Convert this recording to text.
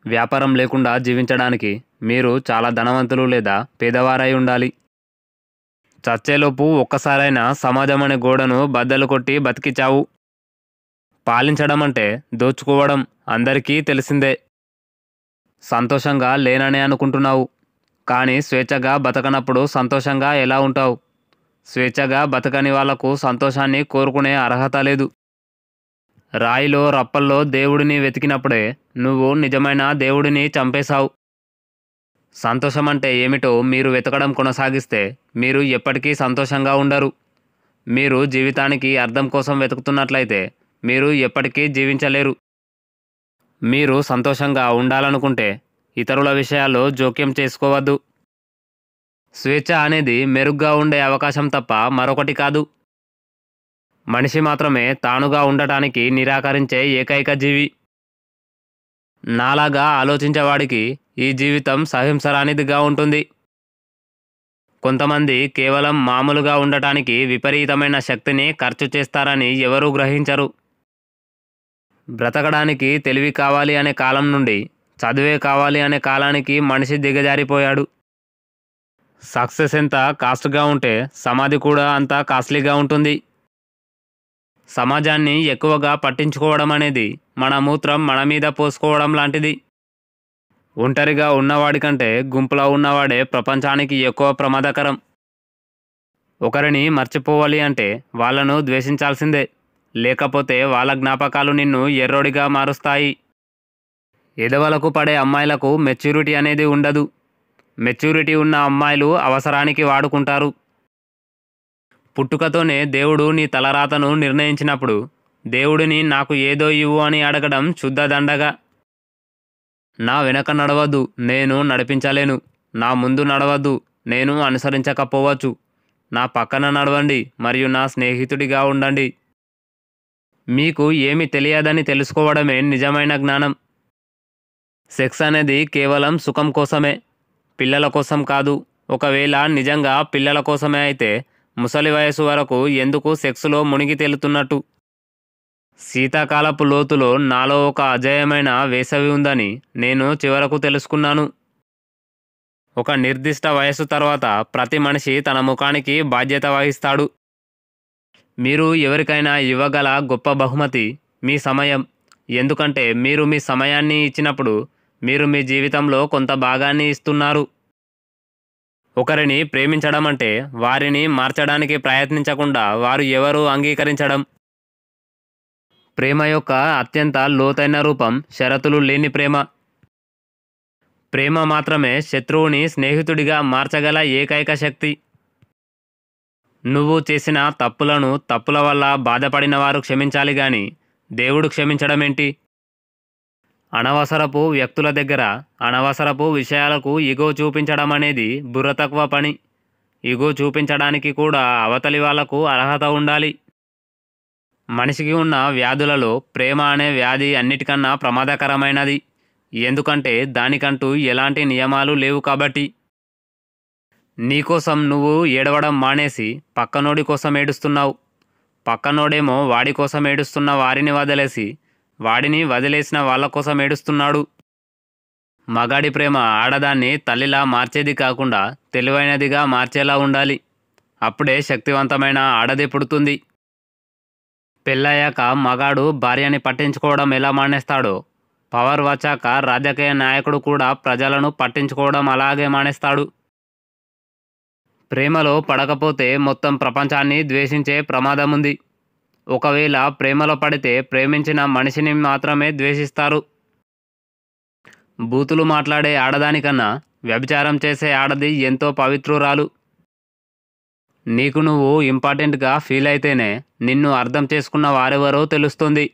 వ్యాపారం లేకుండా జీవించడానికి మీరు చాలా ధనవంతులు లేదా పేదవారై ఉండాలి. చచ్చేలోపు ఒక్కసారైనా సమాజం అనే గోడను బద్దలు కొట్టి బతికి చావు. పాలించడం అంటే దోచుకోవడం అందరికీ తెలిసిందే. సంతోషంగా లేననే అనుకుంటున్నావు, కానీ స్వేచ్ఛగా బతకనప్పుడు సంతోషంగా ఎలా ఉంటావు? స్వేచ్ఛగా బతకని వాళ్లకు సంతోషాన్ని కోరుకునే అర్హత లేదు. రాయిలో రప్పల్లో దేవుడిని వెతికినప్పుడే నువ్వు నిజమైన దేవుడిని చంపేశావు. సంతోషం అంటే ఏమిటో మీరు వెతకడం కొనసాగిస్తే మీరు ఎప్పటికీ సంతోషంగా ఉండరు. మీరు జీవితానికి అర్థం కోసం వెతుకుతున్నట్లయితే మీరు ఎప్పటికీ జీవించలేరు. మీరు సంతోషంగా ఉండాలనుకుంటే ఇతరుల విషయాల్లో జోక్యం చేసుకోవద్దు. స్వేచ్ఛ అనేది మెరుగ్గా ఉండే అవకాశం తప్ప మరొకటి కాదు. మనిషి మాత్రమే తానుగా ఉండటానికి నిరాకరించే ఏకైక జీవి. నాలాగా ఆలోచించేవాడికి ఈ జీవితం సహింసరానిదిగా ఉంటుంది. కొంతమంది కేవలం మామూలుగా ఉండటానికి విపరీతమైన శక్తిని ఖర్చు చేస్తారని ఎవరూ గ్రహించరు. బ్రతకడానికి తెలివి కావాలి అనే కాలం నుండి చదువే కావాలి అనే కాలానికి మనిషి దిగజారిపోయాడు. సక్సెస్ ఎంత కాస్ట్గా ఉంటే సమాధి కూడా అంత కాస్ట్లీగా ఉంటుంది. సమాజాన్ని ఎక్కువగా పట్టించుకోవడం అనేది మన మూత్రం మన మీద పోసుకోవడం లాంటిది. ఒంటరిగా ఉన్నవాడి కంటే గుంపులో ఉన్నవాడే ప్రపంచానికి ఎక్కువ ప్రమాదకరం. ఒకరిని మర్చిపోవాలి అంటే వాళ్ళను ద్వేషించాల్సిందే, లేకపోతే వాళ్ళ జ్ఞాపకాలు నిన్ను ఎర్రోడిగా మారుస్తాయి. ఎదవలకు పడే అమ్మాయిలకు మెచ్యూరిటీ అనేది ఉండదు. మెచ్యూరిటీ ఉన్న అమ్మాయిలు అవసరానికి వాడుకుంటారు. పుట్టుకతోనే దేవుడు నీ తలరాతను నిర్ణయించినప్పుడు దేవుడిని నాకు ఏదో ఇవ్వు అని అడగడం శుద్ధ దండగా. నా వెనక నడవద్దు, నేను నడిపించలేను. నా ముందు నడవద్దు, నేను అనుసరించకపోవచ్చు. నా పక్కన నడవండి మరియు నా స్నేహితుడిగా ఉండండి. మీకు ఏమి తెలియదని తెలుసుకోవడమే నిజమైన జ్ఞానం. సెక్స్ అనేది కేవలం సుఖం కోసమే, పిల్లల కోసం కాదు. ఒకవేళ నిజంగా పిల్లల కోసమే అయితే ముసలి వయసు వరకు ఎందుకు సెక్స్లో మునిగి తేలుతున్నట్టు? శీతాకాలపు లోతులో నాలో ఒక అజేయమైన వేసవి ఉందని నేను చివరకు తెలుసుకున్నాను. ఒక నిర్దిష్ట వయసు తర్వాత ప్రతి మనిషి తన ముఖానికి బాధ్యత వహిస్తాడు. మీరు ఎవరికైనా ఇవ్వగల గొప్ప బహుమతి మీ సమయం. ఎందుకంటే మీరు మీ సమయాన్ని ఇచ్చినప్పుడు మీరు మీ జీవితంలో కొంత భాగాన్ని ఇస్తున్నారు. ఒకరిని ప్రేమించడం అంటే వారిని మార్చడానికి ప్రయత్నించకుండా వారు ఎవరూ అంగీకరించడం. ప్రేమ యొక్క అత్యంత లోతైన రూపం షరతులు లేని ప్రేమ. ప్రేమ మాత్రమే శత్రువుని స్నేహితుడిగా మార్చగల ఏకైక శక్తి. నువ్వు చేసిన తప్పుల వల్ల బాధపడిన వారు క్షమించాలి గాని దేవుడు క్షమించడం ఏంటి? అనవసరపు వ్యక్తుల దగ్గర అనవసరపు విషయాలకు ఇగో చూపించడం అనేది బుర్ర తక్కువ పని. ఇగో చూపించడానికి కూడా అవతలి వాళ్లకు అర్హత ఉండాలి. మనిషికి ఉన్న వ్యాధులలో ప్రేమ అనే వ్యాధి అన్నిటికన్నా ప్రమాదకరమైనది. ఎందుకంటే దానికంటూ ఎలాంటి నియమాలు లేవు కాబట్టి. నీకోసం నువ్వు ఏడవడం మానేసి పక్కనోడి కోసం ఏడుస్తున్నావు. పక్కనోడేమో వాడి కోసం ఏడుస్తున్న వారిని వదిలేసి వాడిని వదిలేసిన వాళ్ళ కోసం ఏడుస్తున్నాడు. మగాడి ప్రేమ ఆడదాన్ని తల్లిలా మార్చేది కాకుండా తెలివైనదిగా మార్చేలా ఉండాలి. అప్పుడే శక్తివంతమైన ఆడది పుడుతుంది. పెళ్ళయ్యాక మగాడు భార్యని పట్టించుకోవడం ఎలా మానేస్తాడో, పవర్ వచ్చాక రాజకీయ నాయకుడు కూడా ప్రజలను పట్టించుకోవడం అలాగే మానేస్తాడు. ప్రేమలో పడకపోతే మొత్తం ప్రపంచాన్ని ద్వేషించే ప్రమాదం ఉంది. ఒకవేళ ప్రేమలో పడితే ప్రేమించిన మనిషిని మాత్రమే ద్వేషిస్తారు. బూతులు మాట్లాడే ఆడదానికన్నా వ్యభిచారం చేసే ఆడది ఎంతో పవిత్రురాలు. నీకు నువ్వు ఇంపార్టెంట్గా ఫీల్ అయితేనే నిన్ను అర్థం చేసుకున్న వారెవరో తెలుస్తుంది.